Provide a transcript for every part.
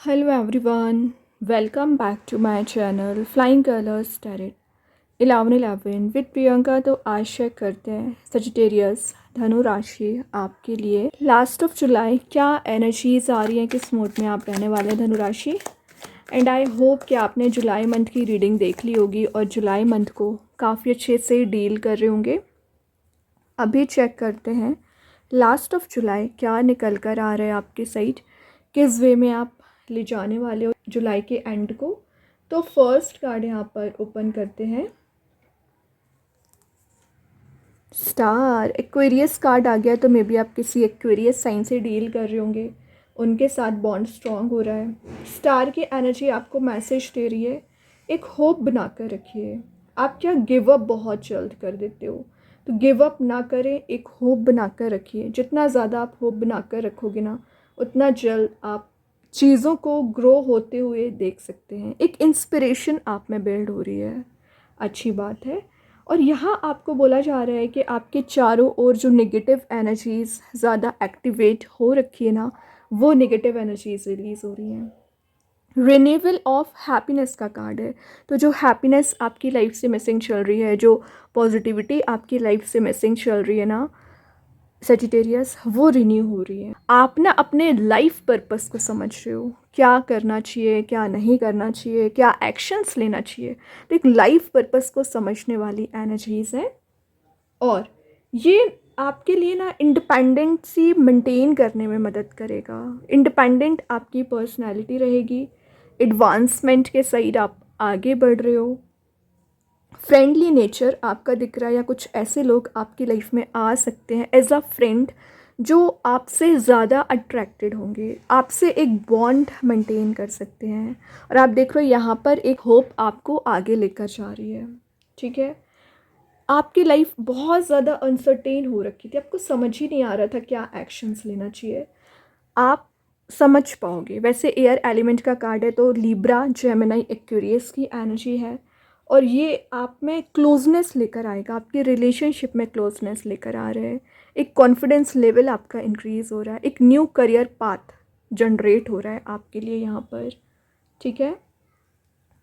Hello everyone, welcome back to my channel Flying Colors Tarot 1111 with Priyanka. तो आशा करते हैं Sagittarius धनु राशि आपके लिए लास्ट ऑफ जुलाई क्या एनर्जीज आ रही हैं, किस मूड में आप रहने वाले हैं धनु राशि। एंड आई होप कि आपने जुलाई मंथ की रीडिंग देख ली होगी और जुलाई मंथ को काफ़ी अच्छे से डील कर रहे होंगे। अभी चेक करते हैं लास्ट ऑफ जुलाई क्या निकल कर आ रहा है आपके साइड, किस वे में आप ले जाने वाले हो जुलाई के एंड को। तो फर्स्ट कार्ड यहाँ पर ओपन करते हैं, स्टार। एक्वेरियस कार्ड आ गया, तो मे बी आप किसी एक्वेरियस साइन से डील कर रहे होंगे, उनके साथ बॉन्ड स्ट्रांग हो रहा है। स्टार की एनर्जी आपको मैसेज दे रही है, एक होप बना कर रखिए। आप क्या गिव अप बहुत जल्द कर देते हो, तो गिव अप ना करें, एक होप बना कर रखिए। जितना ज़्यादा आप होप बना कर रखोगे ना, उतना जल्द आप चीज़ों को ग्रो होते हुए देख सकते हैं। एक इंस्पिरेशन आप में बिल्ड हो रही है, अच्छी बात है। और यहाँ आपको बोला जा रहा है कि आपके चारों ओर जो नेगेटिव एनर्जीज़ ज़्यादा एक्टिवेट हो रखी है ना, वो नेगेटिव एनर्जीज रिलीज़ हो रही हैं। रिन्यूअल ऑफ हैप्पीनेस का कार्ड है, तो जो हैप्पीनेस आपकी लाइफ से मिसिंग चल रही है, जो पॉजिटिविटी आपकी लाइफ से मिसिंग चल रही है ना सजिटेरियस, वो रिन्यू हो रही है। आप ना अपने लाइफ पर्पस को समझ रहे हो, क्या करना चाहिए, क्या नहीं करना चाहिए, क्या एक्शंस लेना चाहिए। तो एक लाइफ पर्पस को समझने वाली एनर्जीज है। और ये आपके लिए ना इंडिपेंडेंसी मेंटेन करने में मदद करेगा। इंडिपेंडेंट आपकी पर्सनैलिटी रहेगी, एडवांसमेंट के साइड आप आगे बढ़ रहे हो। फ्रेंडली नेचर आपका दिख रहा है, या कुछ ऐसे लोग आपकी लाइफ में आ सकते हैं एज अ फ्रेंड जो आपसे ज़्यादा अट्रैक्टेड होंगे, आपसे एक बॉन्ड मेंटेन कर सकते हैं। और आप देख रहे हो यहाँ पर एक होप आपको आगे लेकर जा रही है। ठीक है, आपकी लाइफ बहुत ज़्यादा अनसर्टेन हो रखी थी, आपको समझ ही नहीं आ रहा था क्या एक्शंस लेना चाहिए। आप समझ पाओगे। वैसे एयर एलिमेंट का कार्ड है, तो लिब्रा, जेमिनी, एक्वेरियस की एनर्जी है। और ये आप में क्लोजनेस लेकर आएगा, आपके रिलेशनशिप में क्लोजनेस लेकर आ रहे हैं। एक कॉन्फिडेंस लेवल आपका इंक्रीज़ हो रहा है, एक न्यू करियर पाथ जनरेट हो रहा है आपके लिए यहाँ पर। ठीक है,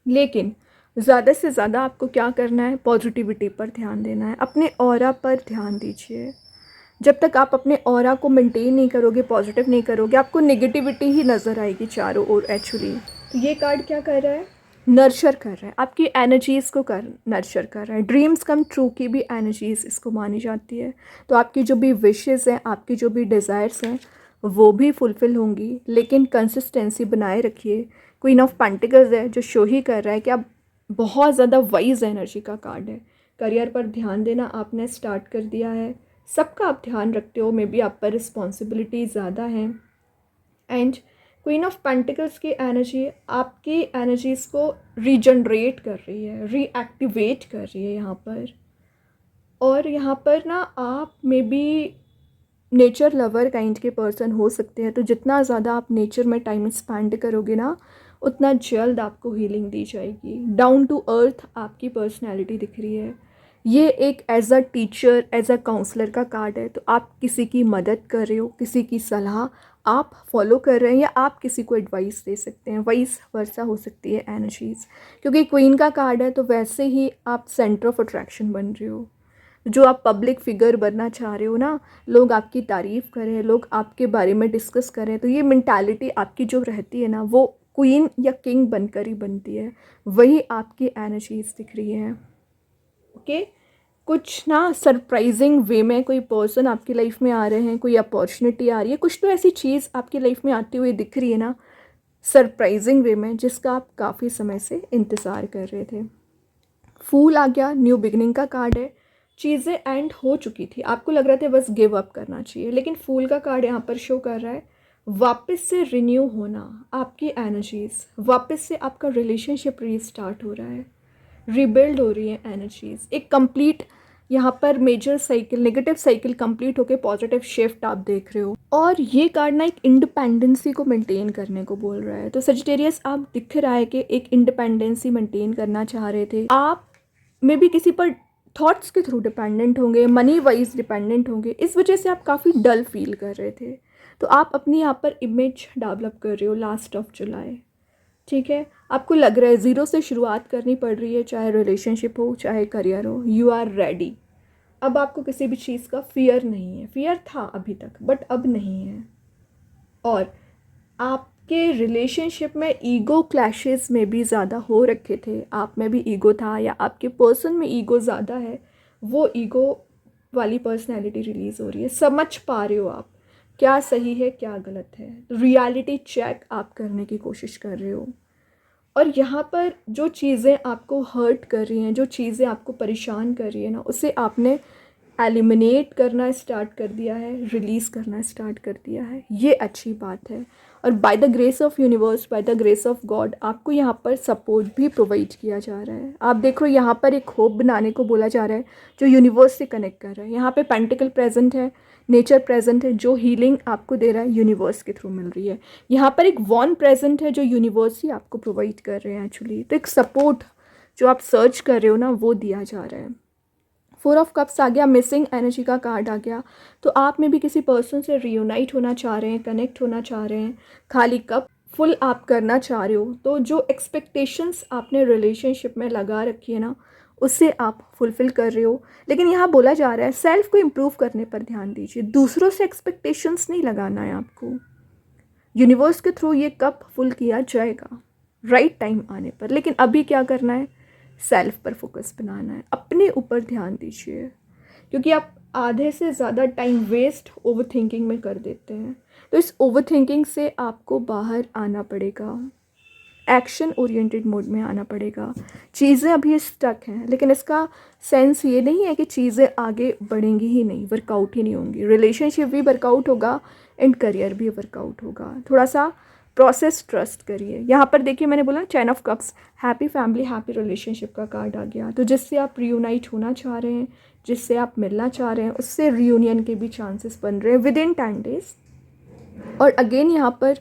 लेकिन ज़्यादा से ज़्यादा आपको क्या करना है, पॉजिटिविटी पर ध्यान देना है, अपने ऑरा पर ध्यान दीजिए। जब तक आप अपने ऑरा को मेंटेन नहीं करोगे, पॉजिटिव नहीं करोगे, आपको नेगेटिविटी ही नज़र आएगी चारों ओर एक्चुअली। तो ये कार्ड क्या कर रहा है, नर्चर कर रहा है, आपकी एनर्जीज़ को नर्चर कर रहा है। ड्रीम्स कम ट्रू की भी एनर्जीज़ इसको मानी जाती है। तो आपकी जो भी विशेज़ हैं, आपकी जो भी डिज़ायर्स हैं, वो भी फुलफ़िल होंगी, लेकिन कंसिस्टेंसी बनाए रखिए। क्वीन ऑफ पेंटिकल्स है, जो शो ही कर रहा है कि आप बहुत ज़्यादा वाइज एनर्जी का कार्ड है। करियर पर ध्यान देना आपने स्टार्ट कर दिया है, सबका आप ध्यान रखते हो, मे बी आप पर रिस्पॉन्सिबिलिटी ज़्यादा है। एंड क्वीन ऑफ पेंटिकल्स की एनर्जी आपकी एनर्जीज़ को रीजनरेट कर रही है, रीएक्टिवेट कर रही है यहाँ पर। और यहाँ पर ना आप may be nature lover kind के पर्सन हो सकते हैं, तो जितना ज़्यादा आप नेचर में टाइम स्पेंड करोगे ना, उतना जल्द आपको हीलिंग दी जाएगी। डाउन टू अर्थ आपकी पर्सनैलिटी दिख रही है। ये एक as a teacher, as a counsellor का कार्ड है, तो आप किसी की मदद कर रहे हो, किसी की सलाह आप फॉलो कर रहे हैं, या आप किसी को एडवाइस दे सकते हैं, वाइस वर्सा हो सकती है एनर्जीज़। क्योंकि क्वीन का कार्ड है, तो वैसे ही आप सेंटर ऑफ अट्रैक्शन बन रहे हो। जो आप पब्लिक फिगर बनना चाह रहे हो ना, लोग आपकी तारीफ़ करें, लोग आपके बारे में डिस्कस करें, तो ये मेंटालिटी आपकी जो रहती है ना, वो क्वीन या किंग बनकर ही बनती है। वही आपकी एनर्जीज दिख रही है। ओके, कुछ ना सरप्राइजिंग वे में कोई पर्सन आपकी लाइफ में आ रहे हैं, कोई अपॉर्चुनिटी आ रही है, कुछ तो ऐसी चीज़ आपकी लाइफ में आती हुई दिख रही है ना सरप्राइजिंग वे में, जिसका आप काफ़ी समय से इंतज़ार कर रहे थे। फूल आ गया, न्यू बिगनिंग का कार्ड है। चीज़ें एंड हो चुकी थी, आपको लग रहा था बस गिव अप करना चाहिए, लेकिन फूल का कार्ड यहाँ पर शो कर रहा है वापस से रिन्यू होना, आपकी एनर्जीज़ वापस से, आपका रिलेशनशिप रीस्टार्ट हो रहा है, रिबिल्ड हो रही है एनर्जीज़। एक कंप्लीट यहाँ पर major cycle, negative cycle complete होकर पॉजिटिव शिफ्ट आप देख रहे हो। और ये कार्ड ना एक इंडिपेंडेंसी को मेंटेन करने को बोल रहा है। तो सजिटेरियस, आप दिख रहा है कि एक इंडिपेंडेंसी मेंटेन करना चाह रहे थे आप, मे बी किसी पर थॉट्स के थ्रू डिपेंडेंट होंगे, मनी वाइज डिपेंडेंट होंगे, इस वजह से आप काफ़ी डल फील कर रहे थे। तो आप अपनी यहाँ पर इमेज डेवलप कर रहे हो लास्ट ऑफ जुलाई, ठीक है। आपको लग रहा है ज़ीरो से शुरुआत करनी पड़ रही है, चाहे रिलेशनशिप हो चाहे करियर हो, यू आर रेडी। अब आपको किसी भी चीज़ का फियर नहीं है, फियर था अभी तक बट अब नहीं है। और आपके रिलेशनशिप में ईगो क्लैशेस में भी ज़्यादा हो रखे थे, आप में भी ईगो था या आपके पर्सन में ईगो ज़्यादा है, वो ईगो वाली पर्सनैलिटी रिलीज़ हो रही है। समझ पा रहे हो आप क्या सही है क्या गलत है, रियलिटी चेक आप करने की कोशिश कर रहे हो। और यहाँ पर जो चीज़ें आपको हर्ट कर रही हैं, जो चीज़ें आपको परेशान कर रही है ना, उसे आपने एलिमिनेट करना स्टार्ट कर दिया है, रिलीज़ करना स्टार्ट कर दिया है। ये अच्छी बात है। और by the grace of universe, by the grace of God, आपको यहाँ पर सपोर्ट भी प्रोवाइड किया जा रहा है। आप देखो यहाँ पर एक होप बनाने को बोला जा रहा है जो यूनिवर्स से कनेक्ट कर रहा है। यहाँ पे पेंटिकल प्रेजेंट है, नेचर प्रेजेंट है, जो हीलिंग आपको दे रहा है यूनिवर्स के थ्रू मिल रही है। यहाँ पर एक वॉन प्रेजेंट है जो यूनिवर्स ही आपको प्रोवाइड कर रहे हैं एक्चुअली। तो एक सपोर्ट जो आप सर्च कर रहे हो ना, वो दिया जा रहा है। 4 ऑफ कप्स आ गया, मिसिंग एनर्जी का कार्ड आ गया। तो आप में भी किसी पर्सन से रियूनाइट होना चाह रहे हैं, कनेक्ट होना चाह रहे हैं, खाली कप फुल आप करना चाह रहे हो। तो जो एक्सपेक्टेशंस आपने रिलेशनशिप में लगा रखी है ना, उससे आप फुलफ़िल कर रहे हो। लेकिन यहाँ बोला जा रहा है सेल्फ को इम्प्रूव करने पर ध्यान दीजिए, दूसरों से एक्सपेक्टेशंस नहीं लगाना है आपको। यूनिवर्स के थ्रू ये कप फुल किया जाएगा राइट टाइम आने पर। लेकिन अभी क्या करना है, सेल्फ पर फोकस बनाना है, अपने ऊपर ध्यान दीजिए, क्योंकि आप आधे से ज़्यादा टाइम वेस्ट ओवर थिंकिंग में कर देते हैं। तो इस ओवर थिंकिंग से आपको बाहर आना पड़ेगा, एक्शन ओरिएंटेड मोड में आना पड़ेगा। चीज़ें अभी स्टक हैं, लेकिन इसका सेंस ये नहीं है कि चीज़ें आगे बढ़ेंगी ही नहीं, वर्कआउट ही नहीं होंगी। रिलेशनशिप भी वर्कआउट होगा एंड करियर भी वर्कआउट होगा। थोड़ा सा प्रोसेस ट्रस्ट करिए। यहाँ पर देखिए मैंने बोला 10 of cups, happy family happy relationship का कार्ड आ गया। तो जिससे आप रियूनाइट होना चाह रहे हैं, जिससे आप मिलना चाह रहे हैं, उससे रियूनियन के भी चांसेस बन रहे हैं विद इन 10 डेज। और अगेन यहाँ पर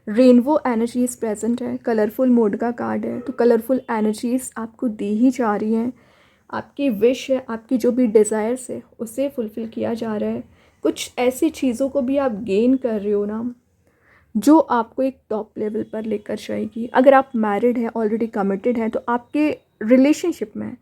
रेनबो एनर्जीज प्रेजेंट है, कलरफुल मोड का कार्ड है। तो कलरफुल एनर्जीज आपको दी ही जा रही हैं। आपकी विश है, आपकी जो भी डिज़ायर्स है, उसे फुलफ़िल किया जा रहा है। कुछ ऐसी चीज़ों को भी आप गेन कर रहे हो ना, जो आपको एक टॉप लेवल पर लेकर जाएगी। अगर आप मैरिड हैं, ऑलरेडी कमिटेड हैं, तो आपके रिलेशनशिप में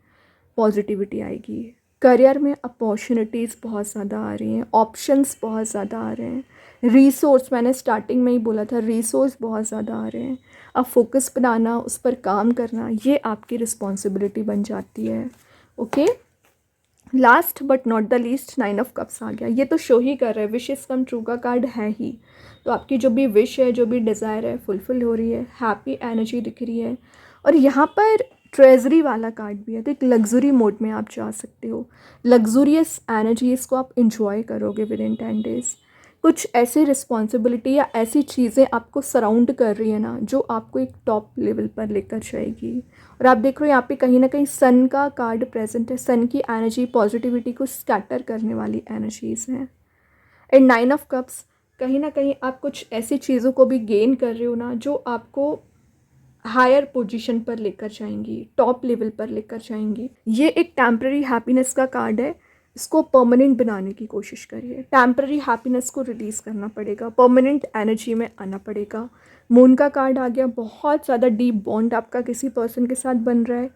पॉजिटिविटी आएगी। करियर में अपॉर्चुनिटीज़ बहुत ज़्यादा आ रही हैं, ऑप्शंस बहुत ज़्यादा आ रहे हैं। रिसोर्स, मैंने स्टार्टिंग में ही बोला था, रिसोर्स बहुत ज़्यादा आ रहे हैं। अब फोकस बनाना, उस पर काम करना, ये आपकी रिस्पॉन्सिबिलिटी बन जाती है। Okay, last but not the least 9 of cups आ गया। ये तो शो ही कर रहा है विशेस कम ट्रू का कार्ड है ही। तो आपकी जो भी विश है, जो भी डिज़ायर है, फुलफ़िल हो रही है, हैप्पी एनर्जी दिख रही है। और यहाँ पर ट्रेजरी वाला कार्ड भी है। तो एक लग्जरी मोड में आप जा सकते हो, लग्जूरियस एनर्जीज़ को आप इंजॉय करोगे विद इन 10 डेज़। कुछ ऐसी रिस्पॉन्सिबिलिटी या ऐसी चीज़ें आपको सराउंड कर रही है ना, जो आपको एक टॉप लेवल पर लेकर जाएगी। और आप देख रहे हो यहाँ पे कहीं ना कहीं सन का कार्ड प्रेजेंट है। सन की एनर्जी पॉजिटिविटी को स्कैटर करने वाली एनर्जीज़ हैं। एंड 9 ऑफ कप्स, कहीं ना कहीं आप कुछ ऐसी चीज़ों को भी गेन कर रहे हो ना, जो आपको हायर पोजीशन पर लेकर जाएंगी, टॉप लेवल पर लेकर जाएंगी। ये एक टेम्पररी हैप्पीनेस का कार्ड है, इसको परमानेंट बनाने की कोशिश करिए। टेम्पररी हैप्पीनेस को रिलीज़ करना पड़ेगा, परमानेंट एनर्जी में आना पड़ेगा। मून का कार्ड आ गया, बहुत ज़्यादा डीप बॉन्ड आपका किसी पर्सन के साथ बन रहा है।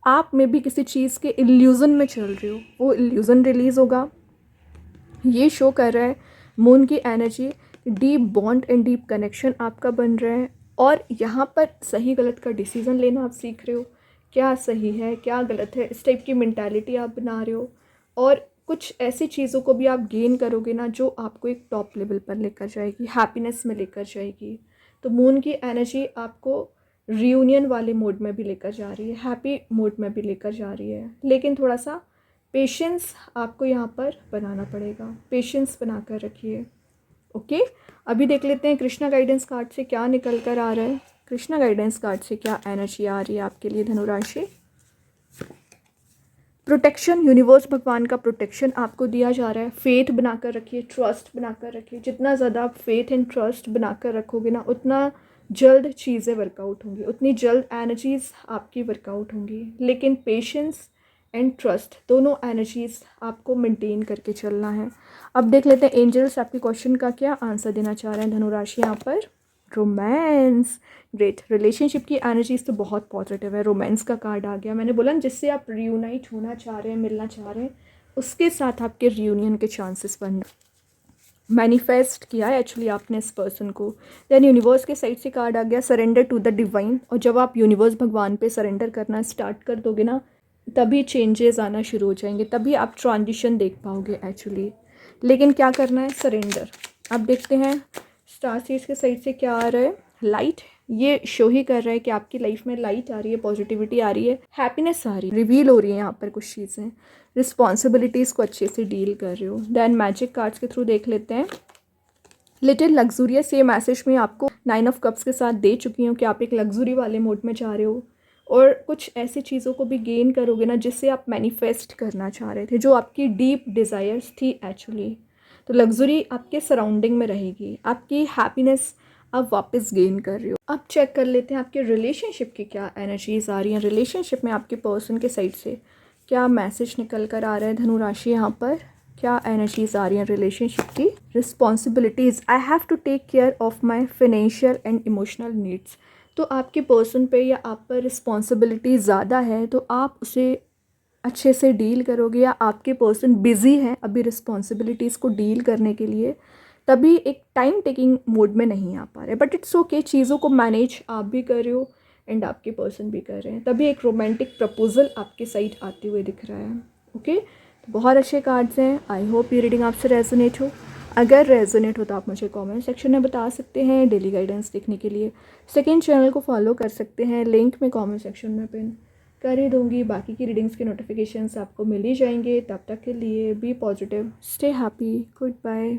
आप में भी किसी चीज़ के इल्यूज़न में चल रहे हो, वो इल्यूज़न रिलीज़ होगा। ये शो कर रहा है मून की energy, deep bond and deep connection आपका बन रहा है। और यहाँ पर सही गलत का डिसीज़न लेना आप सीख रहे हो, क्या सही है क्या गलत है, इस टाइप की मेंटालिटी आप बना रहे हो। और कुछ ऐसी चीज़ों को भी आप गेन करोगे ना, जो आपको एक टॉप लेवल पर लेकर जाएगी, हैप्पीनेस में लेकर जाएगी। तो मून की एनर्जी आपको रियूनियन वाले मोड में भी लेकर जा रही है, हैप्पी मोड में भी लेकर जा रही है। लेकिन थोड़ा सा पेशेंस आपको यहाँ पर बनाना पड़ेगा, पेशेंस बना कर रखिए। ओके, अभी देख लेते हैं कृष्णा गाइडेंस कार्ड से क्या निकल कर आ रहा है। कृष्णा गाइडेंस कार्ड से क्या एनर्जी आ रही है आपके लिए धनु राशि। प्रोटेक्शन, यूनिवर्स भगवान का प्रोटेक्शन आपको दिया जा रहा है। फेथ बनाकर रखिए, ट्रस्ट बनाकर रखिए। जितना ज़्यादा आप फेथ एंड ट्रस्ट बनाकर रखोगे ना, उतना जल्द चीज़ें वर्कआउट होंगी, उतनी जल्द एनर्जीज़ आपकी वर्कआउट होंगी। लेकिन पेशेंस एंड ट्रस्ट, दोनों एनर्जीज आपको मेंटेन करके चलना है। अब देख लेते हैं एंजल्स आपके क्वेश्चन का क्या आंसर देना चाह रहे हैं धनु राशि यहाँ पर। Romance, great. रिलेशनशिप की एनर्जीज तो बहुत पॉजिटिव है, रोमांस का कार्ड आ गया। मैंने बोला ना, जिससे आप रियूनाइट होना चाह रहे हैं, मिलना चाह रहे हैं, उसके साथ आपके रियूनियन के चांसेस बन मैनिफेस्ट किया है एक्चुअली आपने इस पर्सन को। देन यूनिवर्स के साइड से कार्ड आ गया सरेंडर टू द डिवाइन, और जब आप यूनिवर्स भगवान पे सरेंडर करना स्टार्ट कर दोगे ना, तभी चेंजेस आना शुरू हो जाएंगे, तभी आप ट्रांजिशन देख पाओगे एक्चुअली। लेकिन क्या करना है, सरेंडर। अब देखते हैं स्टार सीड्स के साइड से क्या आ रहा है। लाइट, ये शो ही कर रहा है कि आपकी लाइफ में लाइट आ रही है, पॉजिटिविटी आ रही है, हैप्पीनेस आ रही है, रिवील हो रही है यहाँ पर कुछ चीज़ें, रिस्पॉन्सिबिलिटीज़ को अच्छे से डील कर रहे हो। देन मैजिक कार्ड्स के थ्रू देख लेते हैं। लिटिल लग्जूरियस, ये मैसेज में आपको 9 ऑफ कप्स के साथ दे चुकी हूँ कि आप एक लग्जरी वाले मोड में जा रहे हो, और कुछ ऐसी चीज़ों को भी गेन करोगे ना जिससे आप मैनिफेस्ट करना चाह रहे थे, जो आपकी डीप डिज़ायर्स थी एक्चुअली। तो लग्जरी आपके सराउंडिंग में रहेगी, आपकी हैप्पीनेस आप वापस गेन कर रहे हो। अब चेक कर लेते हैं आपके रिलेशनशिप की क्या एनर्जीज आ रही हैं। रिलेशनशिप में आपके पर्सन के साइड से क्या मैसेज निकल कर आ रहा है धनु राशि, यहाँ पर क्या एनर्जीज आ रही हैं रिलेशनशिप की। Responsibilities, I have to take care of my financial and emotional needs. तो आपके पर्सन पे या आप पर रिस्पॉन्सिबिलिटी ज़्यादा है, तो आप उसे अच्छे से डील करोगे, या आपके पर्सन बिज़ी हैं अभी रिस्पॉन्सिबिलिटीज़ को डील करने के लिए, तभी एक टाइम टेकिंग मोड में नहीं आ पा रहे। बट इट्स ओके, चीज़ों को मैनेज आप भी कर रहे हो एंड आपके पर्सन भी कर रहे हैं, तभी एक रोमांटिक प्रपोजल आपके साइड आते हुए दिख रहा है। ओके, तो बहुत अच्छे कार्ड्स हैं। आई होप ये रीडिंग आपसे रेजोनेट हो। अगर रेजोनेट हो तो आप मुझे कमेंट सेक्शन में बता सकते हैं। डेली गाइडेंस देखने के लिए सेकंड चैनल को फॉलो कर सकते हैं, लिंक मैं कमेंट सेक्शन में पिन कर ही दूँगी। बाकी की रीडिंग्स के नोटिफिकेशंस आपको मिल ही जाएंगे। तब तक के लिए be positive, stay happy, good bye.